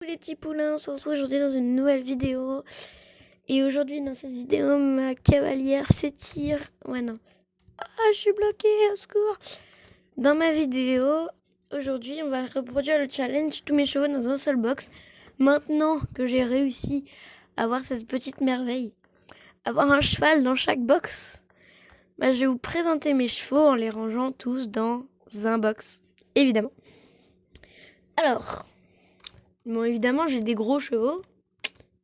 Les petits poulains, on se retrouve aujourd'hui dans une nouvelle vidéo. Et aujourd'hui, dans cette vidéo, ma cavalière s'étire. Ouais, non. Ah, je suis bloquée, au secours. Dans ma vidéo, aujourd'hui, on va reproduire le challenge tous mes chevaux dans un seul box. Maintenant que j'ai réussi à avoir cette petite merveille, avoir un cheval dans chaque box, je vais vous présenter mes chevaux en les rangeant tous dans un box, évidemment. Alors, bon, évidemment, j'ai des gros chevaux,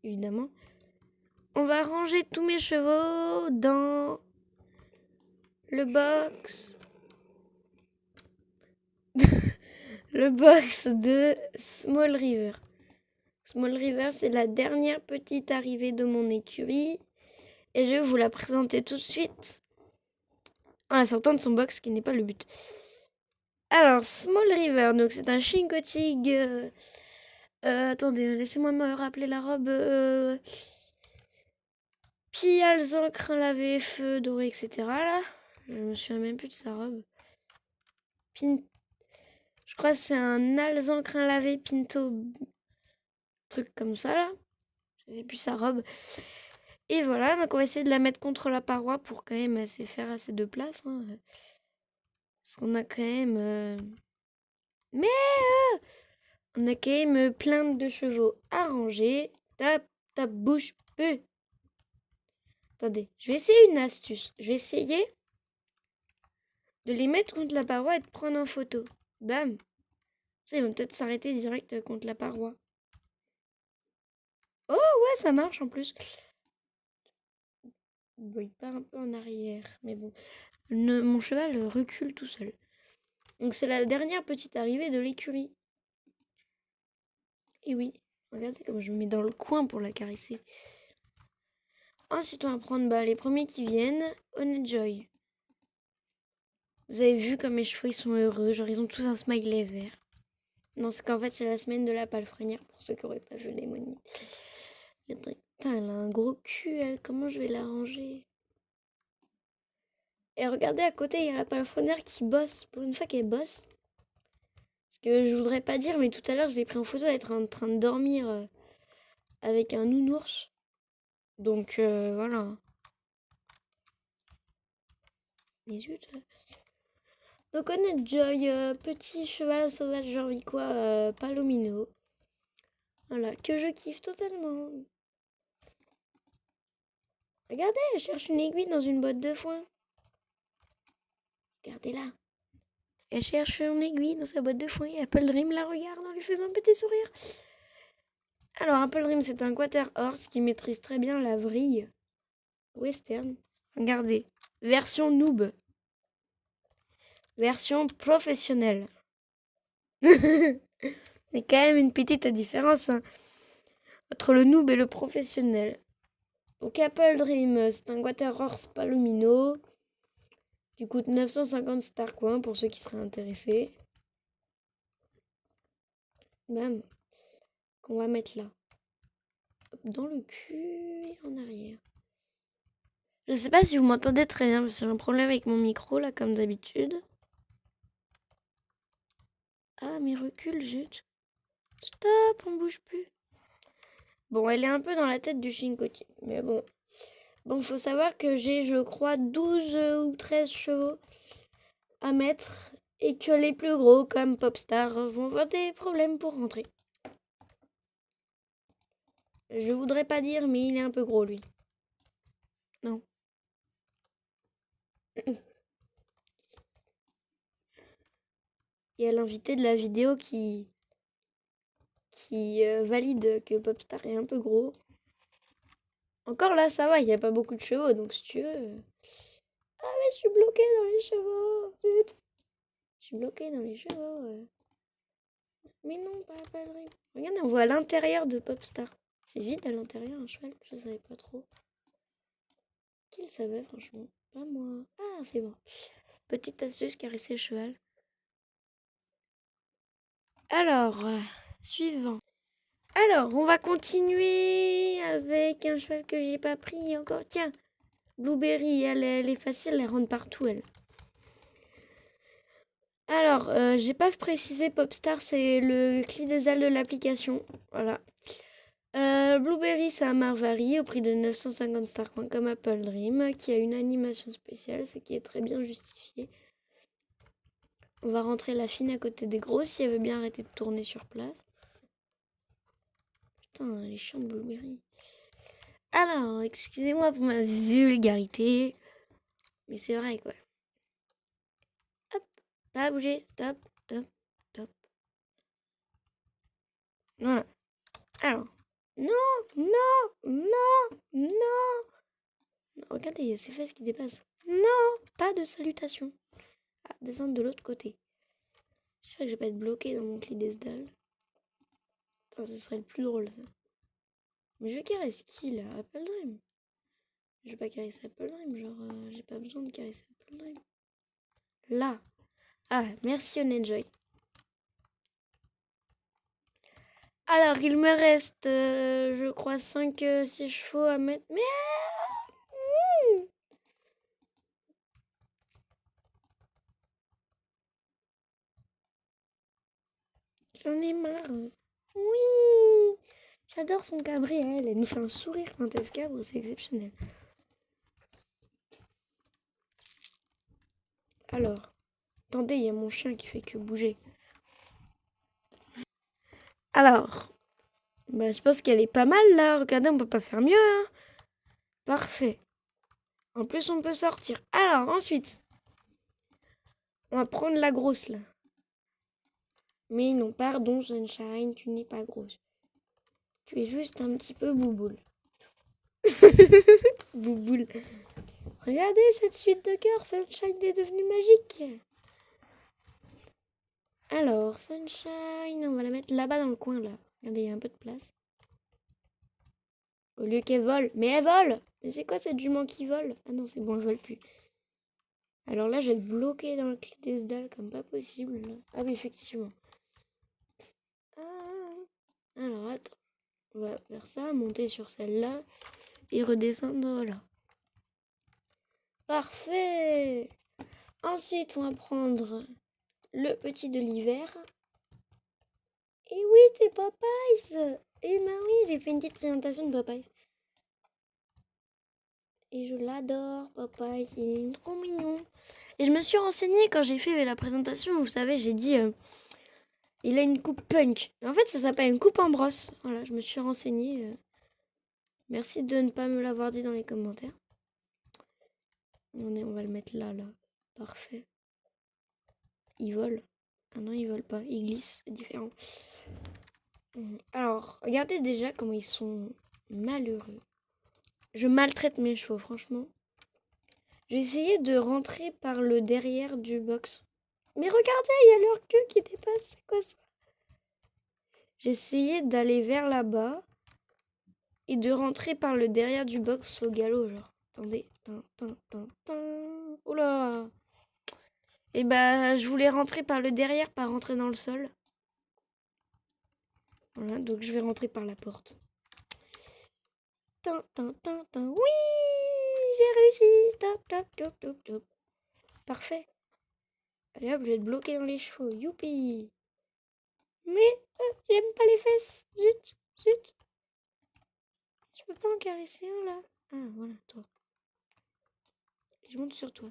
évidemment. On va ranger tous mes chevaux dans le box. Le box de Small River. Small River, c'est la dernière petite arrivée de mon écurie. Et je vais vous la présenter tout de suite en la sortant de son box, ce qui n'est pas le but. Alors, Small River, donc c'est un Chincotig. Attendez, laissez-moi me rappeler la robe. Pialzan, crin lavé, feu doré, etc. Là, je me souviens même plus de sa robe. Je crois que c'est un alezan crin lavé pinto. Truc comme ça là. Je sais plus sa robe. Et voilà, donc on va essayer de la mettre contre la paroi pour quand même faire assez de place. Hein. Parce qu'on a quand même. On a quand même plein de chevaux à ranger. Ta bouche peu. Attendez, je vais essayer une astuce. Je vais essayer de les mettre contre la paroi et de prendre en photo. Bam. Ça, ils vont peut-être s'arrêter direct contre la paroi. Oh ouais, ça marche en plus. Bon, il part un peu en arrière, mais bon. Mon cheval recule tout seul. Donc c'est la dernière petite arrivée de l'écurie. Et oui, regardez comme je me mets dans le coin pour la caresser. Ensuite, on va prendre les premiers qui viennent. Honey Joy. Vous avez vu comme mes chevaux ils sont heureux, genre ils ont tous un smiley vert. Non, c'est qu'en fait c'est la semaine de la palefrenière pour ceux qui n'auraient pas vu les monies. Putain, elle a un gros cul, elle. Comment je vais la ranger? Et regardez à côté, il y a la palefrenière qui bosse. Pour une fois qu'elle bosse. Parce que je voudrais pas dire, mais tout à l'heure, je l'ai pris en photo d'être en train de dormir avec un nounours. Donc, voilà. Les yeux, donc, on est Joy, petit cheval sauvage jorvicois palomino. Voilà, que je kiffe totalement. Regardez, elle cherche une aiguille dans une botte de foin. Regardez-la. Elle cherche une aiguille dans sa boîte de foin et Apple Dream la regarde en lui faisant un petit sourire. Alors, Apple Dream, c'est un quater horse qui maîtrise très bien la vrille western. Regardez, version noob. Version professionnelle. Il y a quand même une petite différence entre le noob et le professionnel. Donc, Apple Dream, c'est un quater horse palomino qui coûte 950 star coins pour ceux qui seraient intéressés. Bam. Qu'on va mettre là. Hop, dans le cul et en arrière. Je sais pas si vous m'entendez très bien, parce que j'ai un problème avec mon micro là, comme d'habitude. Ah, mais recule, zut. Stop, on bouge plus. Bon, elle est un peu dans la tête du Chincotig, mais bon. Bon, faut savoir que j'ai, je crois, 12 ou 13 chevaux à mettre et que les plus gros, comme Popstar, vont avoir des problèmes pour rentrer. Je voudrais pas dire, mais il est un peu gros, lui. Non. Il y a l'invité de la vidéo qui valide que Popstar est un peu gros. Encore là, ça va, il n'y a pas beaucoup de chevaux, donc si tu veux... Ah mais je suis bloquée dans les chevaux, zut. Je suis bloquée dans les chevaux. Mais non, pas le vrai. Regardez, on voit l'intérieur de Popstar. C'est vide à l'intérieur, un cheval, je savais pas trop. Qui le savait, franchement? Pas moi. Ah, c'est bon. Petite astuce, caresser le cheval. Alors, suivant. Alors, on va continuer avec un cheval que j'ai pas pris encore. Tiens, Blueberry, elle est facile, elle rentre partout, elle. Alors, j'ai pas précisé Popstar, c'est le cli des ailes de l'application. Voilà. Blueberry, c'est un Marvari au prix de 950 Star Coins comme Apple Dream, qui a une animation spéciale, ce qui est très bien justifié. On va rentrer la fine à côté des gros si elle veut bien arrêter de tourner sur place. Putain, elle est chiante, Blueberry. Alors, excusez-moi pour ma vulgarité, mais c'est vrai quoi. Hop, pas bouger, top, top, top. Voilà. Alors, non, non, non, non. Regardez, il y a ses fesses qui dépassent. Non, pas de salutation. Ah, descendre de l'autre côté. J'espère que je vais pas être bloqué dans mon clé d'Esdal. Ce serait le plus drôle ça. Mais je caresse qui là? Apple Dream. Je vais pas caresser Apple Dream, genre j'ai pas besoin de caresser Apple Dream. Là. Ah, merci Onenjoy. Alors, il me reste, je crois, 5-6 chevaux à mettre. Mais... J'en ai marre. Oui, j'adore son cabriel. Elle nous fait un sourire quand elle se cabre, c'est exceptionnel. Alors, attendez, il y a mon chien qui fait que bouger. Alors, bah, je pense qu'elle est pas mal là. Regardez, on peut pas faire mieux. Hein. Parfait. En plus, on peut sortir. Alors, ensuite, on va prendre la grosse là. Mais non, pardon, Sunshine, tu n'es pas grosse. Tu es juste un petit peu bouboule. Bouboule. Regardez cette suite de cœurs, Sunshine est devenue magique. Alors, Sunshine, on va la mettre là-bas dans le coin là. Regardez, il y a un peu de place. Au lieu qu'elle vole. Mais elle vole! Mais c'est quoi cette jument qui vole? Ah non, c'est bon, elle vole plus. Alors là, je vais être bloquée dans le clé des dalles comme pas possible. Là. Ah oui, effectivement. Ah. Alors, attends. On va faire ça, monter sur celle-là et redescendre là. Parfait! Ensuite, on va prendre le petit de l'hiver. Et oui, c'est Popeyes! Et bah oui, j'ai fait une petite présentation de Popeyes. Et je l'adore, Popeyes, il est trop mignon. Et je me suis renseignée quand j'ai fait la présentation, vous savez, j'ai dit... il a une coupe punk. En fait, ça s'appelle une coupe en brosse. Voilà, je me suis renseignée. Merci de ne pas me l'avoir dit dans les commentaires. On va le mettre là, là. Parfait. Il vole. Ah non, il vole pas. Il glisse, c'est différent. Alors, regardez déjà comment ils sont malheureux. Je maltraite mes chevaux, franchement. J'ai essayé de rentrer par le derrière du box. Mais regardez, il y a leur queue qui dépasse. C'est quoi ça? J'ai essayé d'aller vers là-bas et de rentrer par le derrière du box au galop, genre. Attendez. Oula. Et bah, je voulais rentrer par le derrière, pas rentrer dans le sol. Voilà, donc je vais rentrer par la porte. Oui, j'ai réussi. Top. Parfait. Allez hop, je vais être bloqué dans les chevaux. Youpi. Mais j'aime pas les fesses. Zut. Je peux pas en caresser un là. Ah, voilà, toi. Je monte sur toi.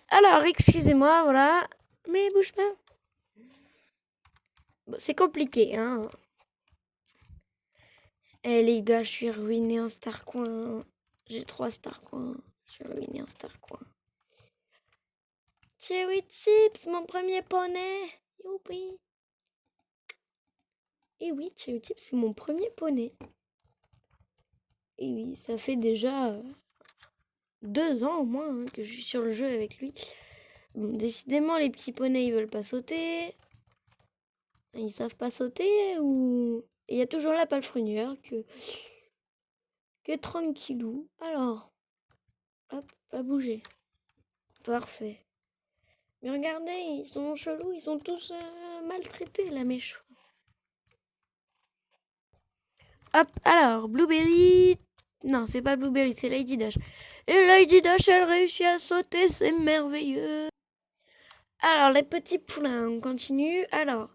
Alors, excusez-moi, voilà. Mais bouge pas. Bon, c'est compliqué, hein. Eh les gars, je suis ruiné en Star Coin. J'ai 3 Star Coin. Je suis ruiné en Star Coin. Cherry Chips, mon premier poney. Youpi. Et oui, Cherry Chips, c'est mon premier poney. Et oui, ça fait déjà 2 ans au moins hein, que je suis sur le jeu avec lui. Bon, décidément, les petits poneys, ils veulent pas sauter. Ils savent pas sauter ou... Il y a toujours la palefrenière que tranquillou. Alors, hop, pas bouger. Parfait. Mais regardez, ils sont chelous, ils sont tous maltraités là, mes chevaux. Hop, alors, Blueberry... Non, c'est pas Blueberry, c'est Lady Dash. Et Lady Dash, elle réussit à sauter, c'est merveilleux. Alors, les petits poulains, on continue. Alors,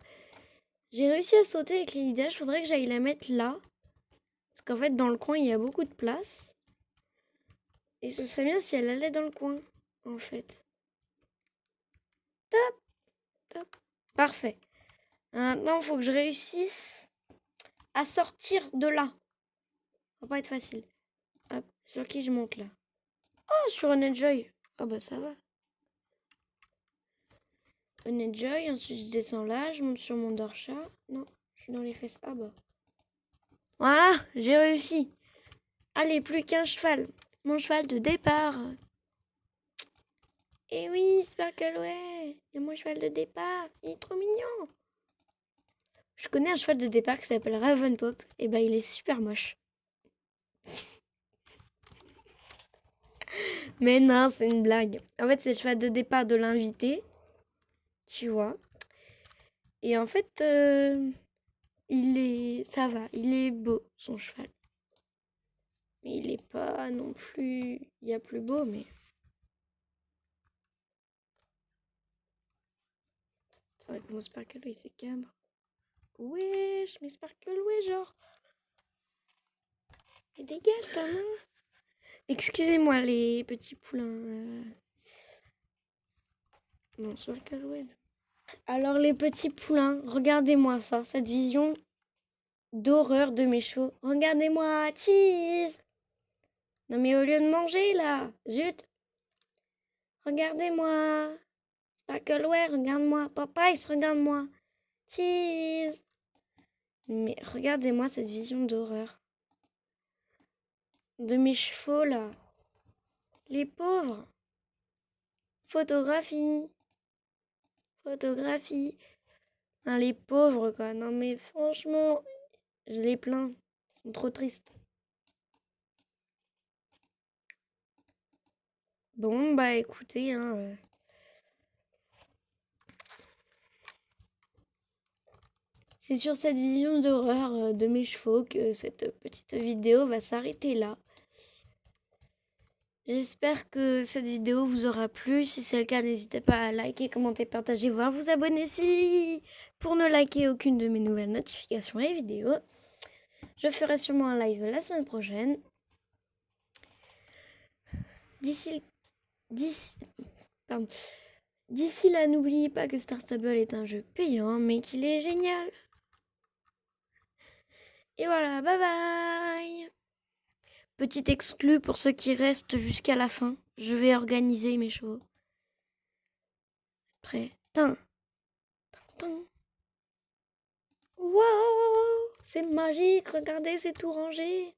j'ai réussi à sauter avec l'Elida. Je voudrais que j'aille la mettre là. Parce qu'en fait, dans le coin, il y a beaucoup de place. Et ce serait bien si elle allait dans le coin, en fait. Top, top. Parfait. Maintenant, il faut que je réussisse à sortir de là. Ça va pas être facile. Hop, sur qui je monte là? Oh, sur Joy. Ah bah ça va. Joy, ensuite je descends là, je monte sur mon dorchat. Non, je suis dans les fesses. Ah bah. Voilà, j'ai réussi. Allez, plus qu'un cheval. Mon cheval de départ. Eh oui, Sparkle, ouais. Il y a mon cheval de départ. Il est trop mignon. Je connais un cheval de départ qui s'appelle Ravenpop. Et bah, il est super moche. Mais non, c'est une blague. En fait, c'est le cheval de départ de l'invité. Tu vois. Et en fait, ça va. Il est beau, son cheval. Mais il est pas non plus... Il y a plus beau, mais... C'est vrai que mon Sparkle, il se cabre. Wesh, mais Sparkle, ouais, genre... Mais dégage ta main. Excusez-moi, les petits poulains. Non, Sparkle, ouais. Alors, les petits poulains, regardez-moi ça, cette vision d'horreur de mes chevaux. Regardez-moi, cheese. Non, mais au lieu de manger, là, zut. Regardez-moi. Sparkleware, regarde-moi. Popeyes, regarde-moi. Cheese. Mais regardez-moi cette vision d'horreur. De mes chevaux, là. Les pauvres. Photographie. Photographie. Non, les pauvres, quoi. Non, mais franchement, je les plains. Ils sont trop tristes. Bon, bah écoutez, hein, c'est sur cette vision d'horreur de mes chevaux que cette petite vidéo va s'arrêter là. J'espère que cette vidéo vous aura plu. Si c'est le cas, n'hésitez pas à liker, commenter, partager, voire vous abonner si pour ne liker aucune de mes nouvelles notifications et vidéos. Je ferai sûrement un live la semaine prochaine. D'ici là, n'oubliez pas que Star Stable est un jeu payant, mais qu'il est génial. Et voilà, bye bye. Petit exclu pour ceux qui restent jusqu'à la fin. Je vais organiser mes chevaux. Prêt. Tin. Tin. Wow, c'est magique. Regardez, c'est tout rangé.